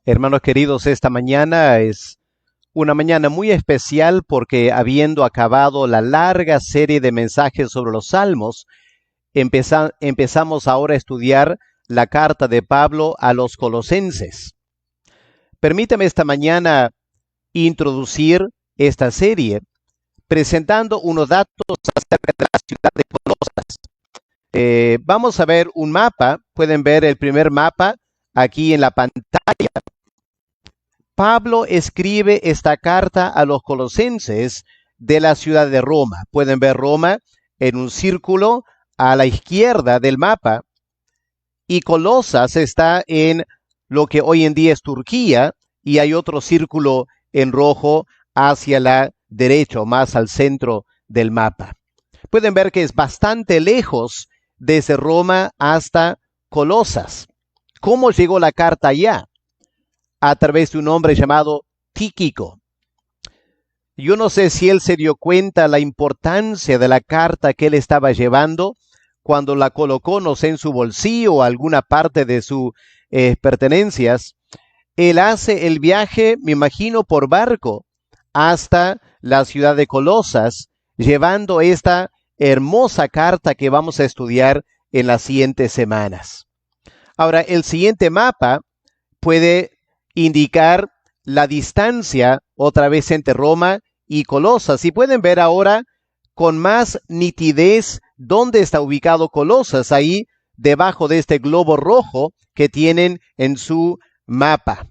Hermanos queridos, esta mañana es una mañana muy especial porque habiendo acabado la larga serie de mensajes sobre los Salmos, empezamos ahora a estudiar la carta de Pablo a los Colosenses. Permítame esta mañana introducir esta serie presentando unos datos acerca de la ciudad de Colosas. Vamos a ver un mapa, pueden ver el primer mapa aquí en la pantalla. Pablo escribe esta carta a los colosenses de la ciudad de Roma. Pueden ver Roma en un círculo a la izquierda del mapa y Colosas está en lo que hoy en día es Turquía y hay otro círculo en rojo hacia la derecha, más al centro del mapa. Pueden ver que es bastante lejos desde Roma hasta Colosas. ¿Cómo llegó la carta allá? A través de un hombre llamado Tíquico. Yo no sé si él se dio cuenta la importancia de la carta que él estaba llevando cuando la colocó, no sé, en su bolsillo o alguna parte de sus pertenencias. Él hace el viaje, me imagino, por barco hasta la ciudad de Colosas, llevando esta hermosa carta que vamos a estudiar en las siguientes semanas. Ahora, el siguiente mapa puede indicar la distancia otra vez entre Roma y Colosas. Y pueden ver ahora con más nitidez dónde está ubicado Colosas, ahí debajo de este globo rojo que tienen en su mapa.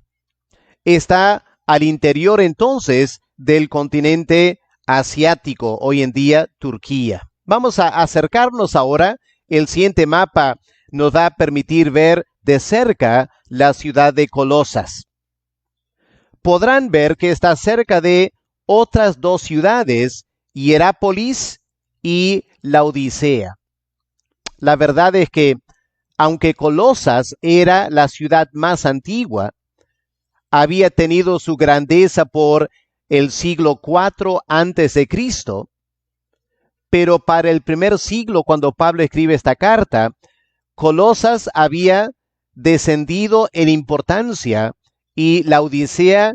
Está al interior entonces del continente asiático, hoy en día Turquía. Vamos a acercarnos ahora. El siguiente mapa nos va a permitir ver de cerca la ciudad de Colosas. Podrán ver que está cerca de otras dos ciudades, Hierápolis y Laodicea. La verdad es que, aunque Colosas era la ciudad más antigua, había tenido su grandeza por el siglo IV antes de Cristo, pero para el primer siglo, cuando Pablo escribe esta carta, Colosas había descendido en importancia y Laodicea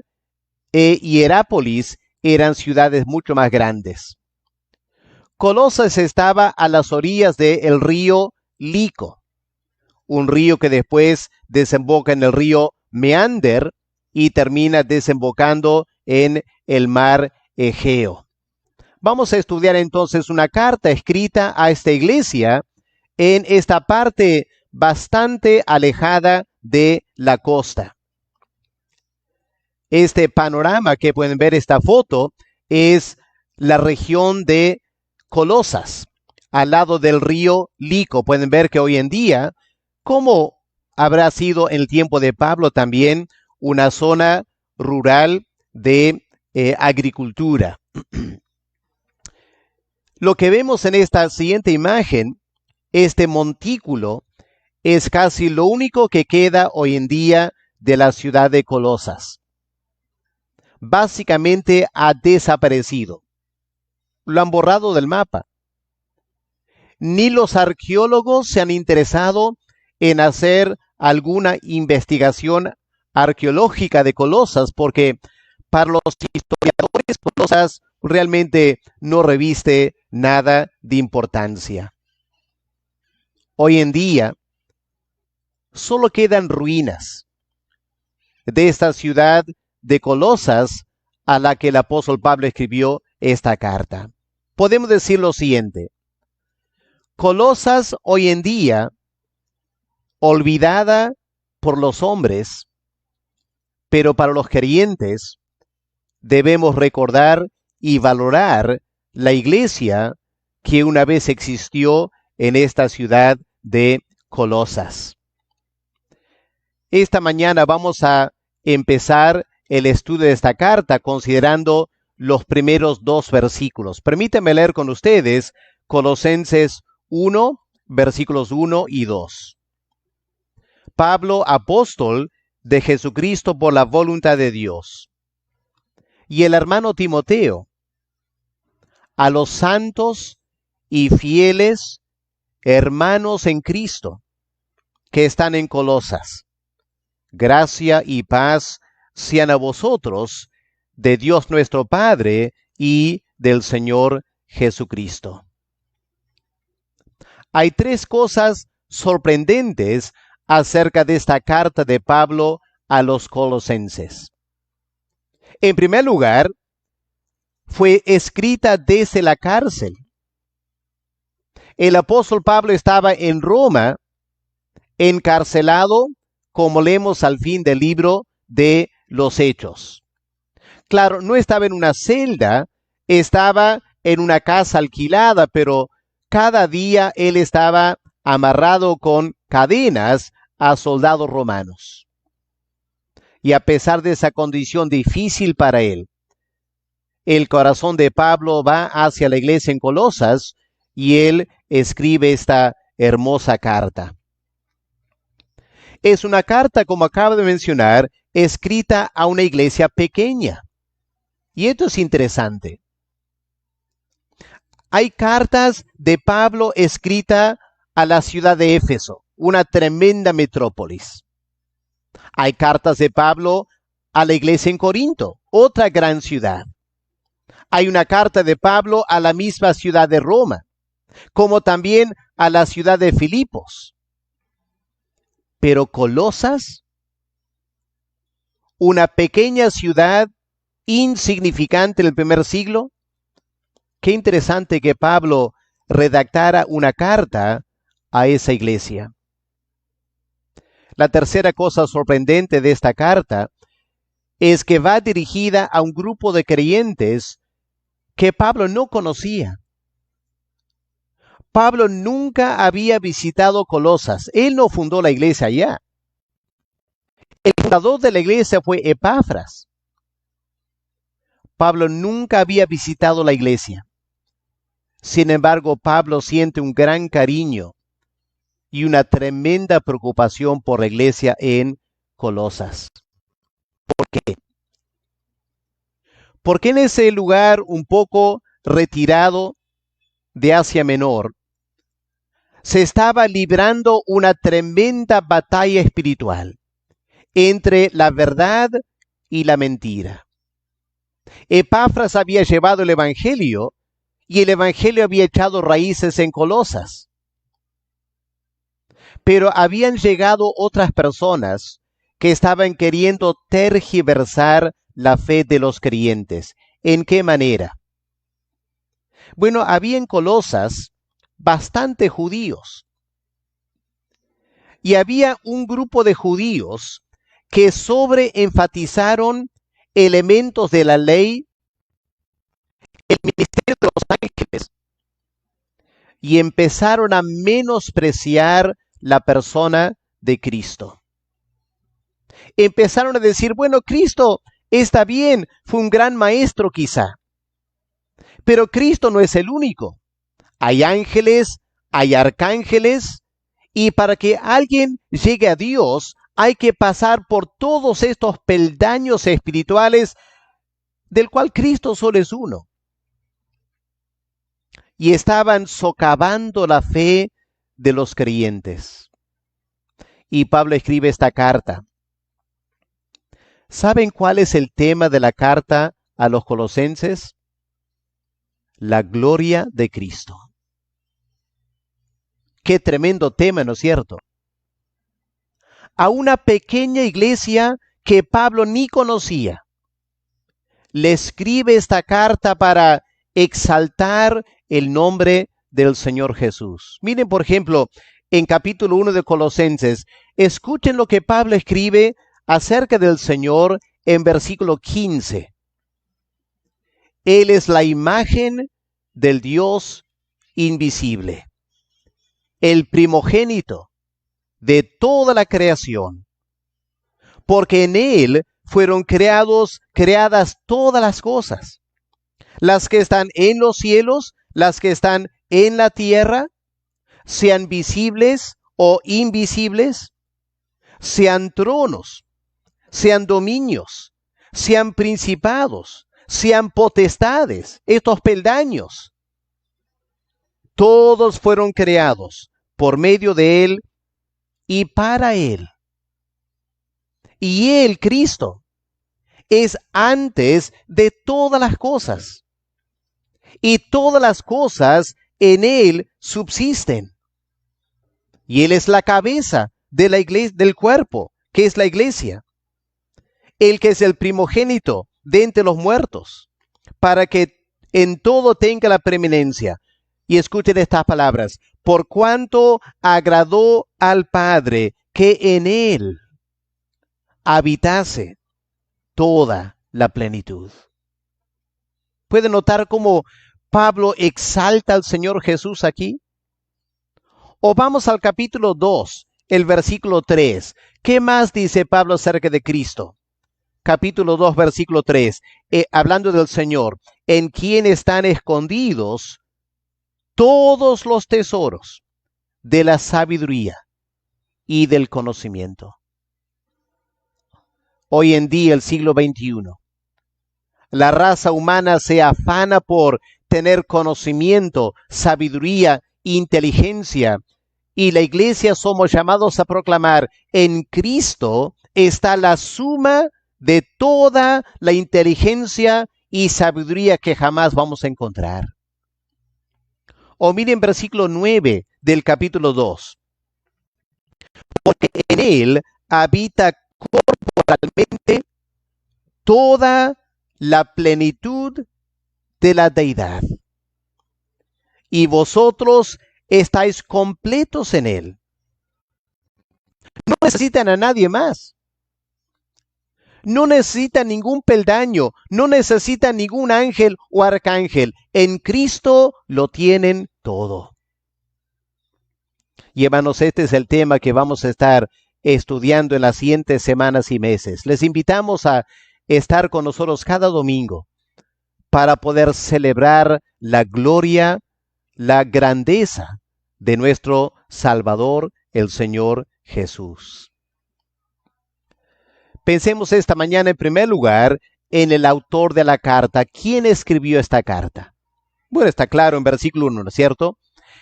e Hierápolis eran ciudades mucho más grandes. Colosas estaba a las orillas del río Lico, un río que después desemboca en el río Meander y termina desembocando en el mar Egeo. Vamos a estudiar entonces una carta escrita a esta iglesia en esta parte bastante alejada de la costa. Este panorama que pueden ver, esta foto, es la región de Colosas, al lado del río Lico. Pueden ver que hoy en día, como habrá sido en el tiempo de Pablo también, una zona rural de agricultura. Lo que vemos en esta siguiente imagen, este montículo, es casi lo único que queda hoy en día de la ciudad de Colosas. Básicamente ha desaparecido. Lo han borrado del mapa. Ni los arqueólogos se han interesado en hacer alguna investigación arqueológica de Colosas, porque para los historiadores Colosas realmente no reviste nada de importancia. Hoy en día solo quedan ruinas de esta ciudad de Colosas a la que el apóstol Pablo escribió esta carta. Podemos decir lo siguiente: Colosas hoy en día, olvidada por los hombres, pero para los creyentes debemos recordar y valorar la iglesia que una vez existió en esta ciudad de Colosas. Esta mañana vamos a empezar el estudio de esta carta considerando los primeros dos versículos. Permítanme leer con ustedes Colosenses 1, versículos 1 y 2. Pablo, apóstol de Jesucristo por la voluntad de Dios, y el hermano Timoteo, a los santos y fieles hermanos en Cristo que están en Colosas. Gracia y paz sean a vosotros, de Dios nuestro Padre y del Señor Jesucristo. Hay tres cosas sorprendentes acerca de esta carta de Pablo a los colosenses. En primer lugar, fue escrita desde la cárcel. El apóstol Pablo estaba en Roma, encarcelado, como leemos al fin del libro de los Hechos. Claro, no estaba en una celda, estaba en una casa alquilada, pero cada día él estaba amarrado con cadenas a soldados romanos. Y a pesar de esa condición difícil para él, el corazón de Pablo va hacia la iglesia en Colosas y él escribe esta hermosa carta. Es una carta, como acabo de mencionar, escrita a una iglesia pequeña. Y esto es interesante. Hay cartas de Pablo escritas a la ciudad de Éfeso, una tremenda metrópolis. Hay cartas de Pablo a la iglesia en Corinto, otra gran ciudad. Hay una carta de Pablo a la misma ciudad de Roma, como también a la ciudad de Filipos. Pero Colosas, una pequeña ciudad insignificante en el primer siglo, qué interesante que Pablo redactara una carta a esa iglesia. La tercera cosa sorprendente de esta carta es que va dirigida a un grupo de creyentes que Pablo no conocía. Pablo nunca había visitado Colosas. Él no fundó la iglesia allá. El fundador de la iglesia fue Epafras. Pablo nunca había visitado la iglesia. Sin embargo, Pablo siente un gran cariño y una tremenda preocupación por la iglesia en Colosas. ¿Por qué? Porque en ese lugar un poco retirado de Asia Menor, se estaba librando una tremenda batalla espiritual entre la verdad y la mentira. Epafras había llevado el evangelio y el evangelio había echado raíces en Colosas. Pero habían llegado otras personas que estaban queriendo tergiversar la fe de los creyentes. ¿En qué manera? Bueno, había en Colosas bastante judíos. Y había un grupo de judíos que sobreenfatizaron elementos de la ley, el ministerio de los ángeles, y empezaron a menospreciar la persona de Cristo. Empezaron a decir, bueno, Cristo está bien, fue un gran maestro quizá, pero Cristo no es el único. Hay ángeles, hay arcángeles, y para que alguien llegue a Dios hay que pasar por todos estos peldaños espirituales del cual Cristo solo es uno. Y estaban socavando la fe de los creyentes. Y Pablo escribe esta carta. ¿Saben cuál es el tema de la carta a los colosenses? La gloria de Cristo. Qué tremendo tema, ¿no es cierto? A una pequeña iglesia que Pablo ni conocía, le escribe esta carta para exaltar el nombre del Señor Jesús. Miren, por ejemplo, en capítulo 1 de Colosenses, escuchen lo que Pablo escribe acerca del Señor en versículo 15. Él es la imagen del Dios invisible, el primogénito de toda la creación, porque en Él fueron creadas todas las cosas, las que están en los cielos, las que están en la tierra, sean visibles o invisibles, sean tronos, sean dominios, sean principados, sean potestades, estos peldaños. Todos fueron creados por medio de Él y para Él. Y Él, Cristo, es antes de todas las cosas. Y todas las cosas en Él subsisten. Y Él es la cabeza de la iglesia, del cuerpo, que es la iglesia. El que es el primogénito de entre los muertos, para que en todo tenga la preeminencia. Y escuchen estas palabras: por cuanto agradó al Padre que en Él habitase toda la plenitud. ¿Puede notar cómo Pablo exalta al Señor Jesús aquí? O vamos al capítulo 2, el versículo 3. ¿Qué más dice Pablo acerca de Cristo? Capítulo 2, versículo 3, hablando del Señor, en quien están escondidos todos los tesoros de la sabiduría y del conocimiento. Hoy en día, el siglo XXI, la raza humana se afana por tener conocimiento, sabiduría, inteligencia, y la iglesia somos llamados a proclamar: en Cristo está la suma de toda la inteligencia y sabiduría que jamás vamos a encontrar. O miren versículo 9 del capítulo 2. Porque en Él habita corporalmente toda la plenitud de la deidad. Y vosotros estáis completos en Él. No necesitan a nadie más. No necesitan ningún peldaño, no necesitan ningún ángel o arcángel. En Cristo lo tienen todo. Y hermanos, este es el tema que vamos a estar estudiando en las siguientes semanas y meses. Les invitamos a estar con nosotros cada domingo para poder celebrar la gloria, la grandeza de nuestro Salvador, el Señor Jesús. Pensemos esta mañana en primer lugar en el autor de la carta. ¿Quién escribió esta carta? Bueno, está claro en versículo 1, ¿no es cierto?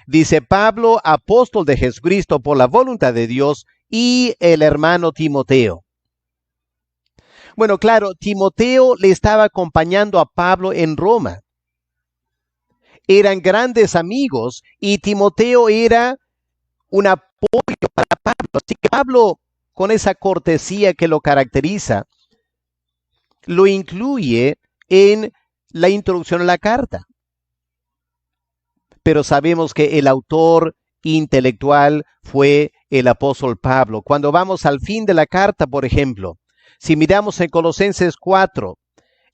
Dice: Pablo, apóstol de Jesucristo por la voluntad de Dios, y el hermano Timoteo. Bueno, claro, Timoteo le estaba acompañando a Pablo en Roma. Eran grandes amigos y Timoteo era un apoyo para Pablo. Así que Pablo, con esa cortesía que lo caracteriza, lo incluye en la introducción a la carta. Pero sabemos que el autor intelectual fue el apóstol Pablo. Cuando vamos al fin de la carta, por ejemplo, si miramos en Colosenses 4,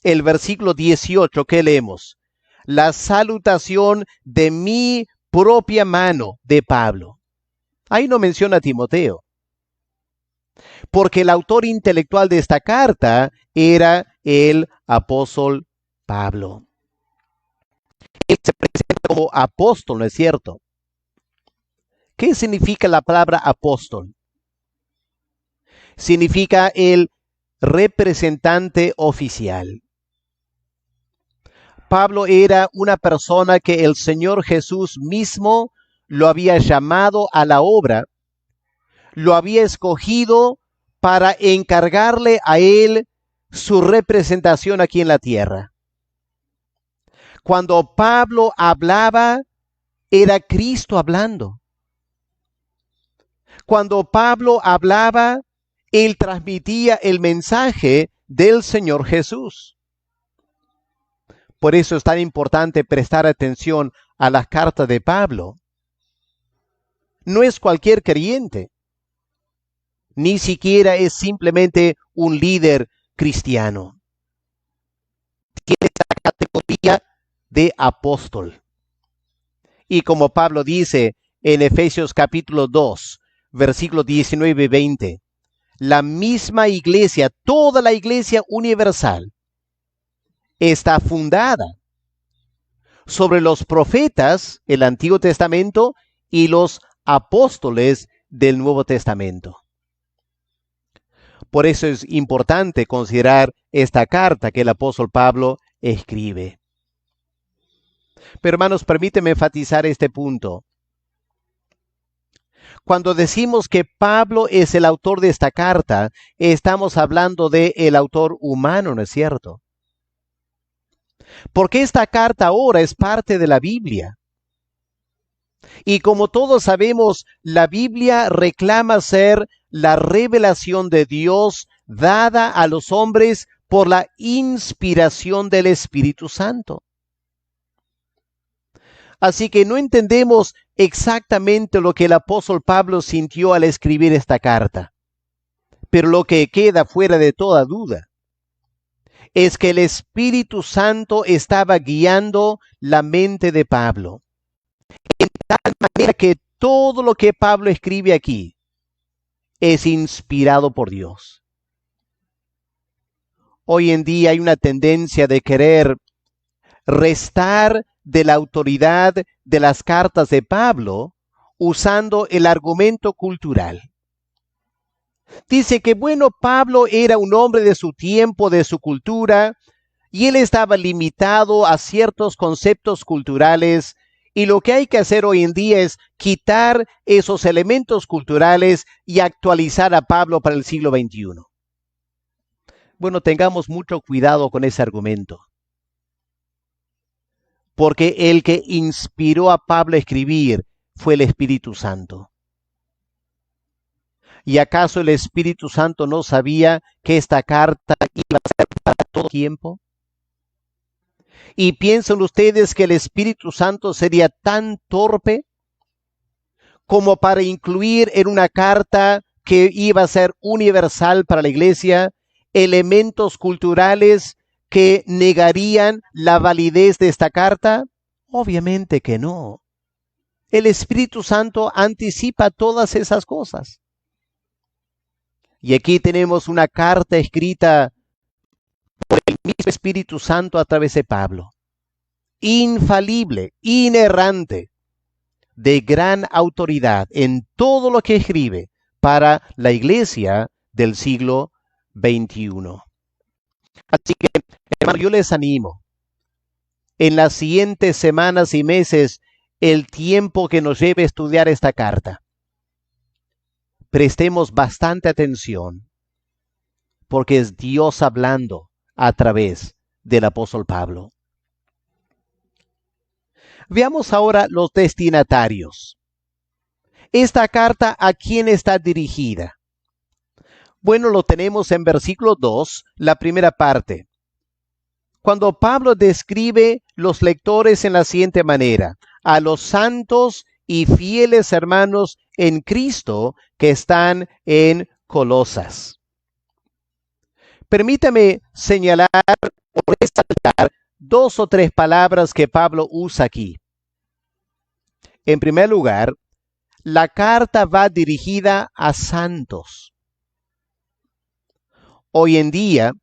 el versículo 18, ¿qué leemos? La salutación de mi propia mano, de Pablo. Ahí no menciona a Timoteo, porque el autor intelectual de esta carta era el apóstol Pablo. Él se presenta como apóstol, ¿no es cierto? ¿Qué significa la palabra apóstol? Significa el representante oficial. Pablo era una persona que el Señor Jesús mismo lo había llamado a la obra, lo había escogido para encargarle a él su representación aquí en la tierra. Cuando Pablo hablaba, era Cristo hablando. Cuando Pablo hablaba, él transmitía el mensaje del Señor Jesús. Por eso es tan importante prestar atención a las cartas de Pablo. No es cualquier creyente, ni siquiera es simplemente un líder cristiano. Tiene esa categoría de apóstol. Y como Pablo dice en Efesios capítulo 2, versículos 19 y 20, la misma iglesia, toda la iglesia universal, está fundada sobre los profetas, el Antiguo Testamento, y los apóstoles del Nuevo Testamento. Por eso es importante considerar esta carta que el apóstol Pablo escribe. Pero hermanos, permíteme enfatizar este punto. Cuando decimos que Pablo es el autor de esta carta, estamos hablando de el autor humano, ¿no es cierto? Porque esta carta ahora es parte de la Biblia. Y como todos sabemos, la Biblia reclama ser la revelación de Dios dada a los hombres por la inspiración del Espíritu Santo. Así que no entendemos exactamente lo que el apóstol Pablo sintió al escribir esta carta. Pero lo que queda fuera de toda duda es que el Espíritu Santo estaba guiando la mente de Pablo. En tal manera que todo lo que Pablo escribe aquí es inspirado por Dios. Hoy en día hay una tendencia de querer restar de la autoridad de las cartas de Pablo usando el argumento cultural. Dice que, bueno, Pablo era un hombre de su tiempo, de su cultura, y él estaba limitado a ciertos conceptos culturales, y lo que hay que hacer hoy en día es quitar esos elementos culturales y actualizar a Pablo para el siglo XXI. Bueno, tengamos mucho cuidado con ese argumento, porque el que inspiró a Pablo a escribir fue el Espíritu Santo. ¿Y acaso el Espíritu Santo no sabía que esta carta iba a ser para todo tiempo? ¿Y piensan ustedes que el Espíritu Santo sería tan torpe como para incluir en una carta que iba a ser universal para la iglesia elementos culturales que negarían la validez de esta carta? Obviamente que no. El Espíritu Santo anticipa todas esas cosas. Y aquí tenemos una carta escrita por el mismo Espíritu Santo a través de Pablo. Infalible, inerrante, de gran autoridad en todo lo que escribe para la iglesia del siglo XXI. Así que, hermano, yo les animo. En las siguientes semanas y meses, el tiempo que nos lleve a estudiar esta carta, prestemos bastante atención, porque es Dios hablando a través del apóstol Pablo. Veamos ahora los destinatarios. Esta carta, ¿a quién está dirigida? Bueno, lo tenemos en versículo 2, la primera parte. Cuando Pablo describe los lectores en la siguiente manera: a los santos y fieles hermanos en Cristo que están en Colosas. Permítame señalar o resaltar dos o tres palabras que Pablo usa aquí. En primer lugar, la carta va dirigida a santos. Hoy en día,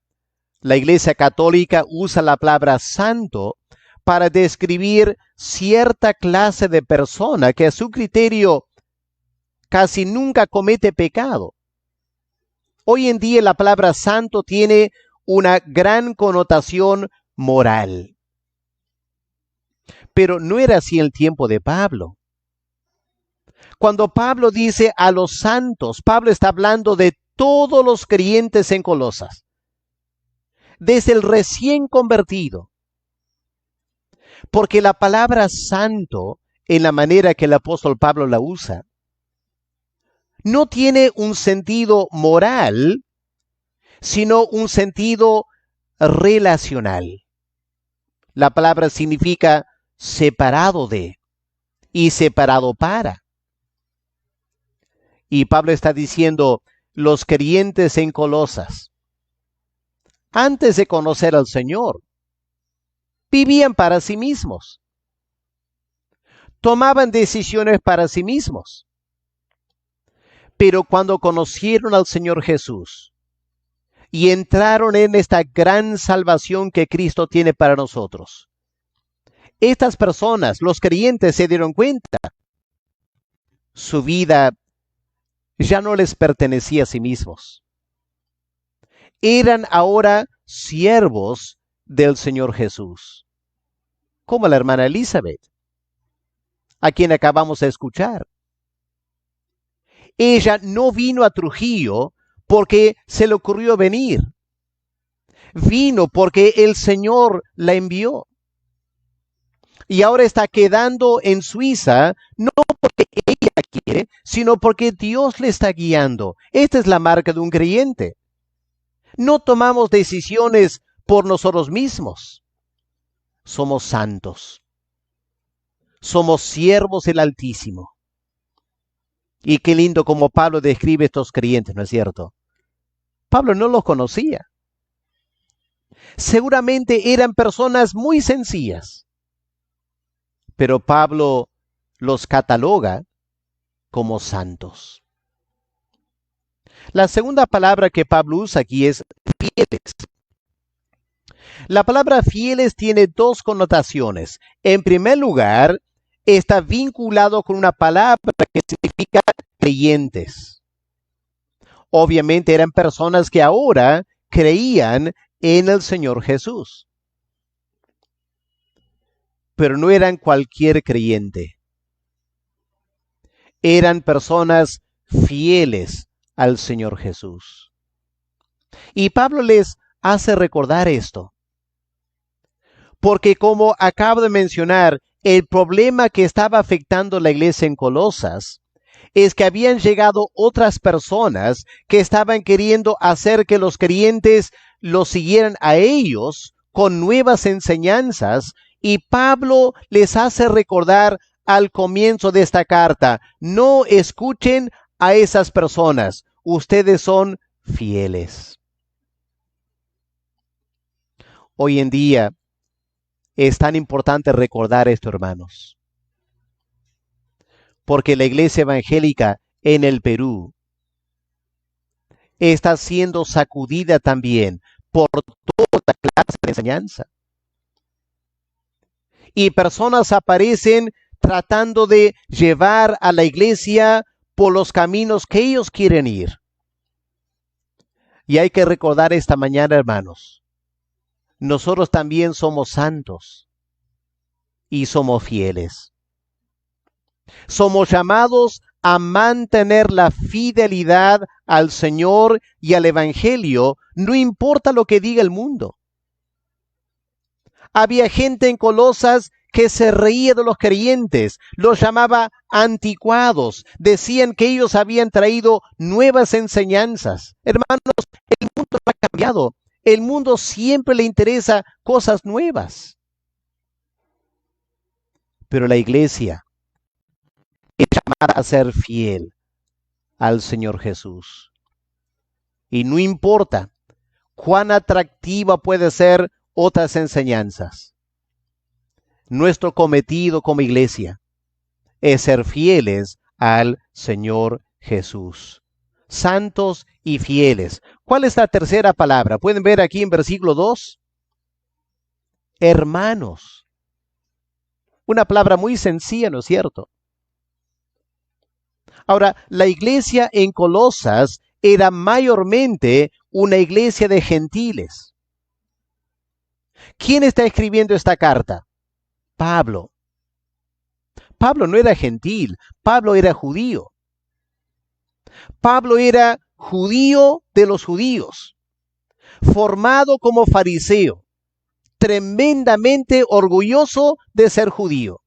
la Iglesia Católica usa la palabra santo para describir cierta clase de persona que a su criterio casi nunca comete pecado. Hoy en día la palabra santo tiene una gran connotación moral. Pero no era así en el tiempo de Pablo. Cuando Pablo dice a los santos, Pablo está hablando de todos los creyentes en Colosas, desde el recién convertido. Porque la palabra santo, en la manera que el apóstol Pablo la usa, no tiene un sentido moral, sino un sentido relacional. La palabra significa separado de y separado para. Y Pablo está diciendo, los creyentes en Colosas, antes de conocer al Señor, vivían para sí mismos. Tomaban decisiones para sí mismos. Pero cuando conocieron al Señor Jesús y entraron en esta gran salvación que Cristo tiene para nosotros, estas personas, los creyentes, se dieron cuenta. Su vida ya no les pertenecía a sí mismos. Eran ahora siervos del Señor Jesús, como la hermana Elizabeth, a quien acabamos de escuchar. Ella no vino a Trujillo porque se le ocurrió venir. Vino porque el Señor la envió. Y ahora está quedando en Suiza, no porque ella quiere, sino porque Dios le está guiando. Esta es la marca de un creyente. No tomamos decisiones por nosotros mismos. Somos santos. Somos siervos del Altísimo. Y qué lindo como Pablo describe estos creyentes, ¿no es cierto? Pablo no los conocía. Seguramente eran personas muy sencillas, pero Pablo los cataloga como santos. La segunda palabra que Pablo usa aquí es fieles. La palabra fieles tiene dos connotaciones. En primer lugar, está vinculado con una palabra que significa creyentes. Obviamente eran personas que ahora creían en el Señor Jesús. Pero no eran cualquier creyente. Eran personas fieles al Señor Jesús. Y Pablo les hace recordar esto. Porque como acabo de mencionar, el problema que estaba afectando la iglesia en Colosas es que habían llegado otras personas que estaban queriendo hacer que los creyentes los siguieran a ellos con nuevas enseñanzas, y Pablo les hace recordar al comienzo de esta carta: no escuchen a esas personas, ustedes son fieles. Hoy en día es tan importante recordar esto, hermanos, porque la iglesia evangélica en el Perú está siendo sacudida también por toda clase de enseñanza. Y personas aparecen tratando de llevar a la iglesia por los caminos que ellos quieren ir. Y hay que recordar esta mañana, hermanos, nosotros también somos santos y somos fieles. Somos llamados a mantener la fidelidad al Señor y al Evangelio, no importa lo que diga el mundo. Había gente en Colosas que se reía de los creyentes, los llamaba anticuados, decían que ellos habían traído nuevas enseñanzas. Hermanos, el mundo no ha cambiado. El mundo siempre le interesa cosas nuevas. Pero la iglesia es llamada a ser fiel al Señor Jesús. Y no importa cuán atractiva puede ser otras enseñanzas. Nuestro cometido como iglesia es ser fieles al Señor Jesús. Santos y fieles. ¿Cuál es la tercera palabra? Pueden ver aquí en versículo 2. Hermanos. Una palabra muy sencilla, ¿no es cierto? Ahora, la iglesia en Colosas era mayormente una iglesia de gentiles. ¿Quién está escribiendo esta carta? Pablo. Pablo no era gentil, Pablo era judío. Pablo era judío de los judíos, formado como fariseo, tremendamente orgulloso de ser judío.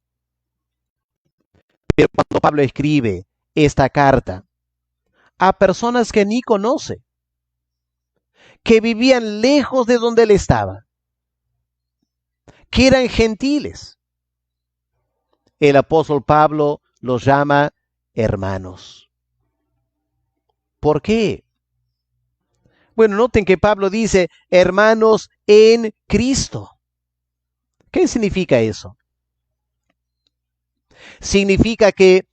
Pero cuando Pablo escribe esta carta a personas que ni conoce, que vivían lejos de donde él estaba, que eran gentiles, el apóstol Pablo los llama hermanos. ¿Por qué? Bueno, noten que Pablo dice hermanos en Cristo. ¿Qué significa eso? Significa que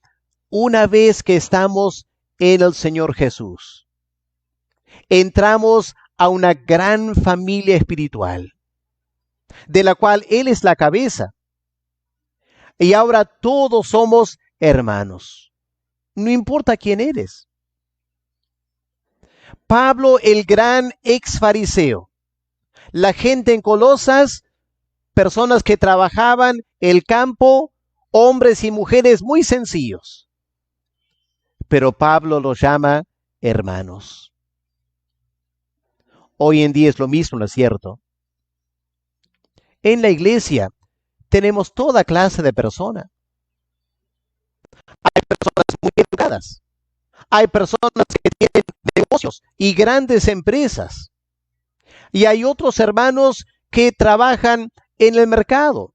una vez que estamos en el Señor Jesús, entramos a una gran familia espiritual, de la cual Él es la cabeza. Y ahora todos somos hermanos. No importa quién eres. Pablo, el gran ex fariseo, la gente en Colosas, personas que trabajaban el campo, hombres y mujeres muy sencillos. pero Pablo los llama hermanos. Hoy en día es lo mismo, ¿no es cierto? En la iglesia tenemos toda clase de personas. Hay personas muy educadas. Hay personas que tienen negocios y grandes empresas. Y hay otros hermanos que trabajan en el mercado.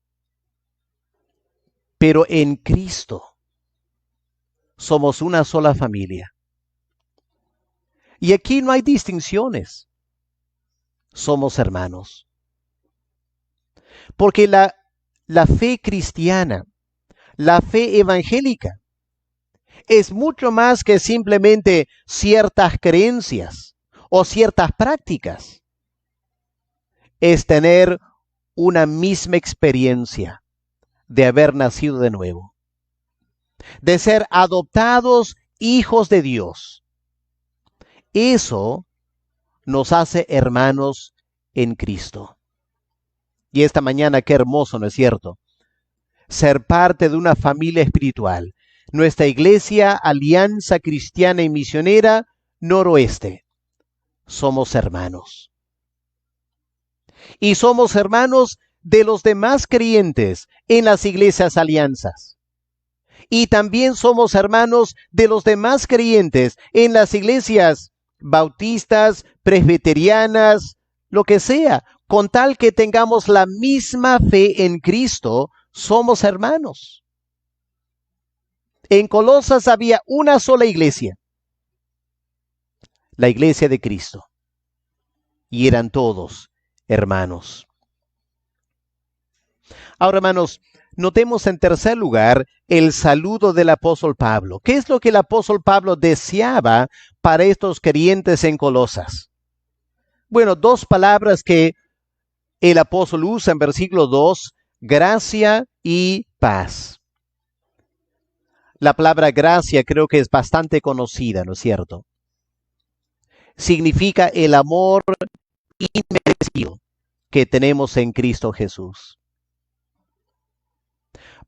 Pero en Cristo somos una sola familia. Y aquí no hay distinciones. Somos hermanos. Porque la fe cristiana, la fe evangélica, es mucho más que simplemente ciertas creencias o ciertas prácticas. Es tener una misma experiencia de haber nacido de nuevo, de ser adoptados hijos de Dios. Eso nos hace hermanos en Cristo. Y esta mañana, qué hermoso, ¿no es cierto? Ser parte de una familia espiritual. Nuestra iglesia, Alianza Cristiana y Misionera Noroeste. Somos hermanos. Y somos hermanos de los demás creyentes en las iglesias alianzas. Y también somos hermanos de los demás creyentes en las iglesias bautistas, presbiterianas, lo que sea. Con tal que tengamos la misma fe en Cristo, somos hermanos. En Colosas había una sola iglesia, la iglesia de Cristo. Y eran todos hermanos. Ahora, hermanos, notemos en tercer lugar el saludo del apóstol Pablo. ¿Qué es lo que el apóstol Pablo deseaba para estos creyentes en Colosas? Bueno, dos palabras que el apóstol usa en versículo 2, gracia y paz. La palabra gracia creo que es bastante conocida, ¿no es cierto? Significa el amor inmerecido que tenemos en Cristo Jesús.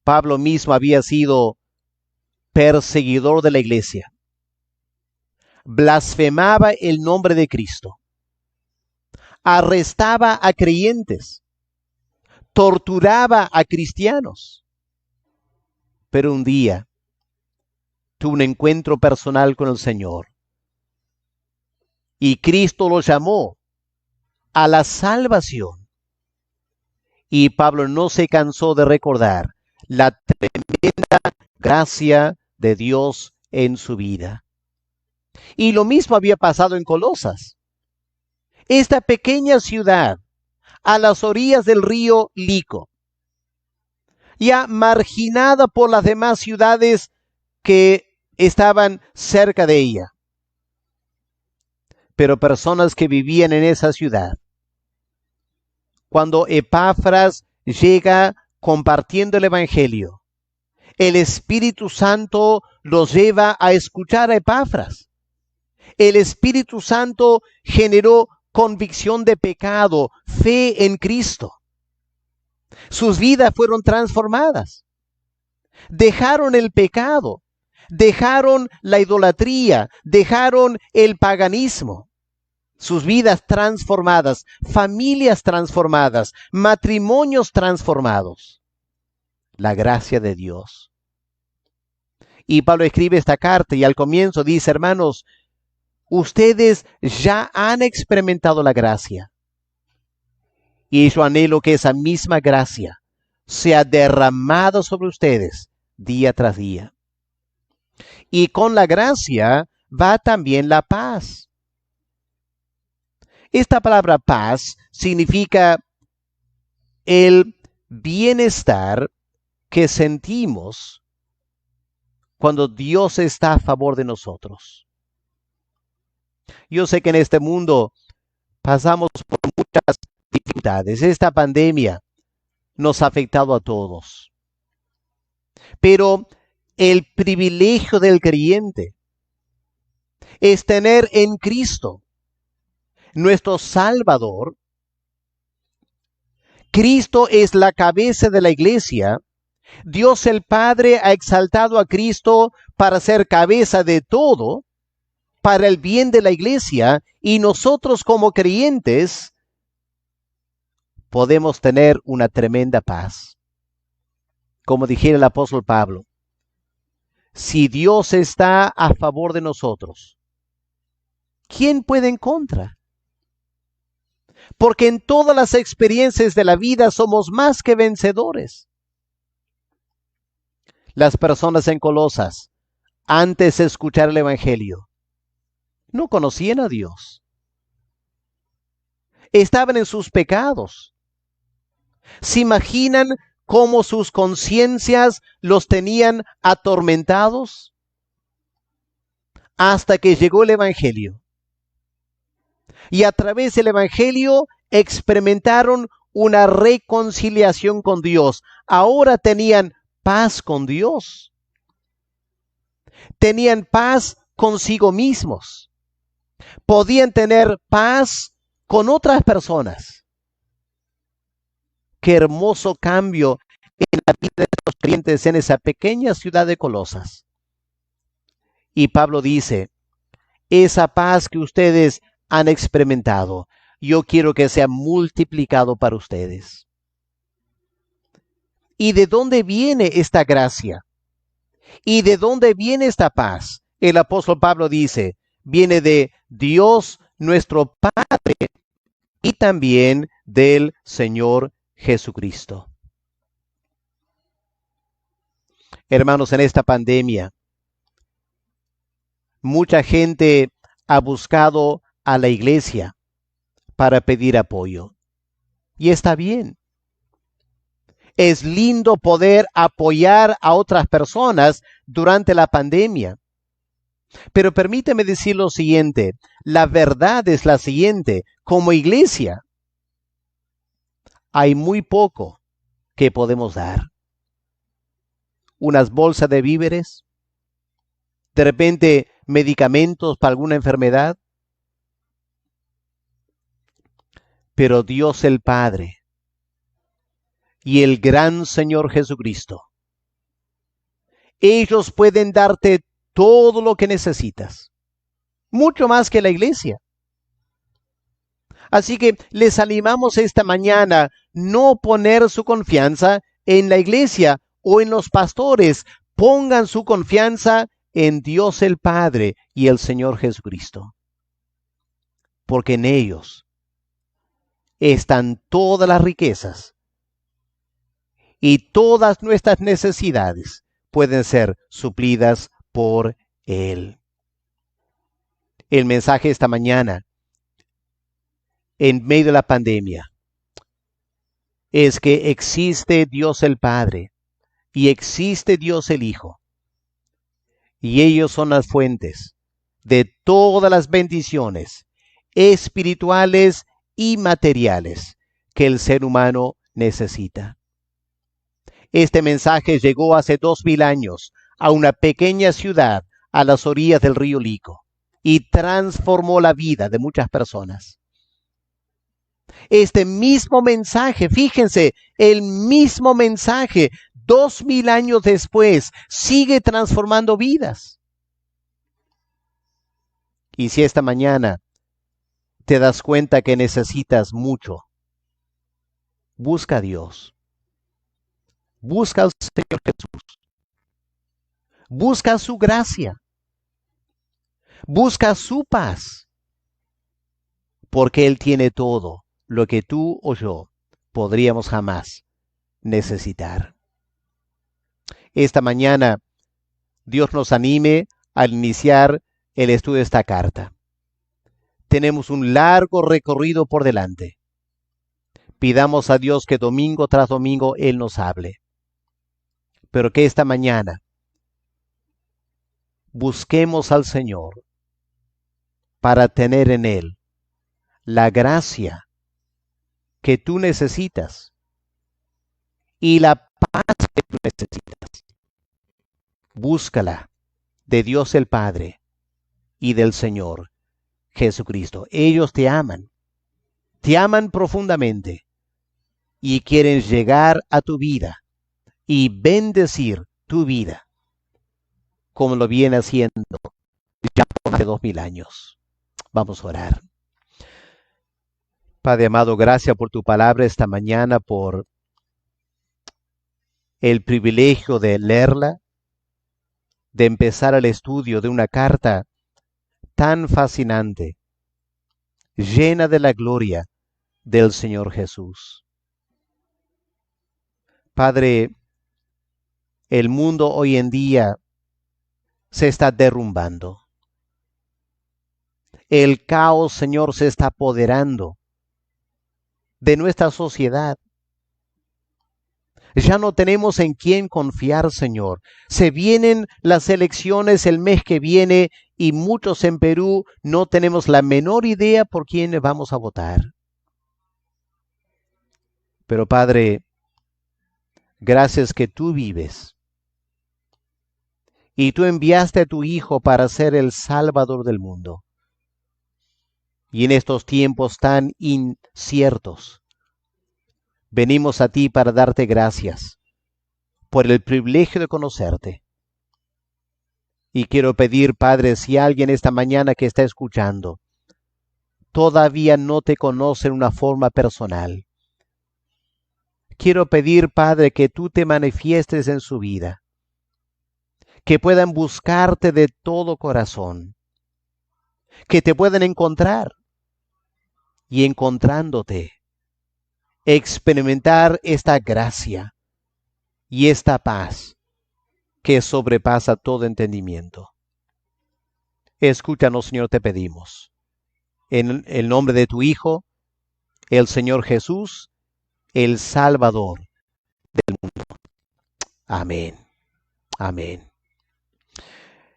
Pablo mismo había sido perseguidor de la iglesia. Blasfemaba el nombre de Cristo. Arrestaba a creyentes. Torturaba a cristianos. Pero un día tuvo un encuentro personal con el Señor. Y Cristo lo llamó a la salvación. Y Pablo no se cansó de recordar la tremenda gracia de Dios en su vida. Y lo mismo había pasado en Colosas. Esta pequeña ciudad a las orillas del río Lico, ya marginada por las demás ciudades que estaban cerca de ella. Pero personas que vivían en esa ciudad. Cuando Epafras llega compartiendo el Evangelio, el Espíritu Santo los lleva a escuchar a Epafras. El Espíritu Santo generó convicción de pecado, fe en Cristo. Sus vidas fueron transformadas. Dejaron el pecado, dejaron la idolatría, dejaron el paganismo. Sus vidas transformadas, familias transformadas, matrimonios transformados. La gracia de Dios. Y Pablo escribe esta carta y al comienzo dice, hermanos, ustedes ya han experimentado la gracia. Y yo anhelo que esa misma gracia sea derramada sobre ustedes día tras día. Y con la gracia va también la paz. Esta palabra paz significa el bienestar que sentimos cuando Dios está a favor de nosotros. Yo sé que en este mundo pasamos por muchas dificultades. Esta pandemia nos ha afectado a todos. Pero el privilegio del creyente es tener en Cristo, nuestro Salvador. Cristo es la cabeza de la iglesia Dios el Padre ha exaltado a Cristo para ser cabeza de todo, para el bien de la iglesia, y nosotros como creyentes podemos tener una tremenda paz. Como dijera el apóstol Pablo, si Dios está a favor de nosotros, ¿quién puede en contra? Porque en todas las experiencias de la vida somos más que vencedores. Las personas en Colosas, antes de escuchar el Evangelio, no conocían a Dios. Estaban en sus pecados. ¿Se imaginan cómo sus conciencias los tenían atormentados? Hasta que llegó el Evangelio. Y a través del Evangelio experimentaron una reconciliación con Dios. Ahora tenían paz con Dios. Tenían paz consigo mismos. Podían tener paz con otras personas. Qué hermoso cambio en la vida de los creyentes en esa pequeña ciudad de Colosas. Y Pablo dice, esa paz que ustedes han experimentado, yo quiero que sea multiplicado para ustedes. ¿Y de dónde viene esta gracia? ¿Y de dónde viene esta paz? El apóstol Pablo dice, viene de Dios nuestro Padre y también del Señor Jesucristo. Hermanos, en esta pandemia, mucha gente ha buscado a la iglesia para pedir apoyo. Y está bien. Es lindo poder apoyar a otras personas durante la pandemia. Pero permíteme decir lo siguiente, la verdad es la siguiente, como iglesia, hay muy poco que podemos dar. Unas bolsas de víveres, de repente medicamentos para alguna enfermedad. Pero Dios el Padre y el gran Señor Jesucristo, ellos pueden darte todo lo que necesitas, mucho más que la iglesia. Así que les animamos esta mañana no poner su confianza en la iglesia o en los pastores. Pongan su confianza en Dios el Padre y el Señor Jesucristo. Porque en ellos están todas las riquezas y todas nuestras necesidades pueden ser suplidas por Él. El mensaje esta mañana, en medio de la pandemia, es que existe Dios el Padre y existe Dios el Hijo. Y ellos son las fuentes de todas las bendiciones espirituales y materiales que el ser humano necesita. Este mensaje llegó hace 2000 años a una pequeña ciudad a las orillas del río Lico y transformó la vida de muchas personas. Este mismo mensaje, fíjense, el mismo mensaje 2000 años después sigue transformando vidas. Y si esta mañana te das cuenta que necesitas mucho, busca a Dios. Busca al Señor Jesús. Busca su gracia. Busca su paz. Porque Él tiene todo lo que tú o yo podríamos jamás necesitar. Esta mañana Dios nos anime al iniciar el estudio de esta carta. Tenemos un largo recorrido por delante. Pidamos a Dios que domingo tras domingo Él nos hable. Pero que esta mañana busquemos al Señor para tener en Él la gracia que tú necesitas y la paz que tú necesitas. Búscala de Dios el Padre y del Señor Jesucristo. Ellos te aman profundamente y quieren llegar a tu vida y bendecir tu vida, como lo viene haciendo ya por más de 2000 años. Vamos a orar. Padre amado, gracias por tu palabra esta mañana, por el privilegio de leerla, de empezar el estudio de una carta tan fascinante, llena de la gloria del Señor Jesús. Padre, el mundo hoy en día se está derrumbando. El caos, Señor, se está apoderando de nuestra sociedad. Ya no tenemos en quién confiar, Señor. Se vienen las elecciones el mes que viene y muchos en Perú no tenemos la menor idea por quién vamos a votar. Pero Padre, gracias que tú vives y tú enviaste a tu Hijo para ser el Salvador del mundo. Y en estos tiempos tan inciertos, venimos a ti para darte gracias por el privilegio de conocerte. Y quiero pedir, Padre, si alguien esta mañana que está escuchando todavía no te conoce en una forma personal, quiero pedir, Padre, que tú te manifiestes en su vida, que puedan buscarte de todo corazón, que te puedan encontrar y encontrándote, experimentar esta gracia y esta paz que sobrepasa todo entendimiento. Escúchanos, Señor, te pedimos. En el nombre de tu Hijo, el Señor Jesús, el Salvador del mundo. Amén. Amén.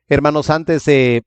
Hermanos, antes de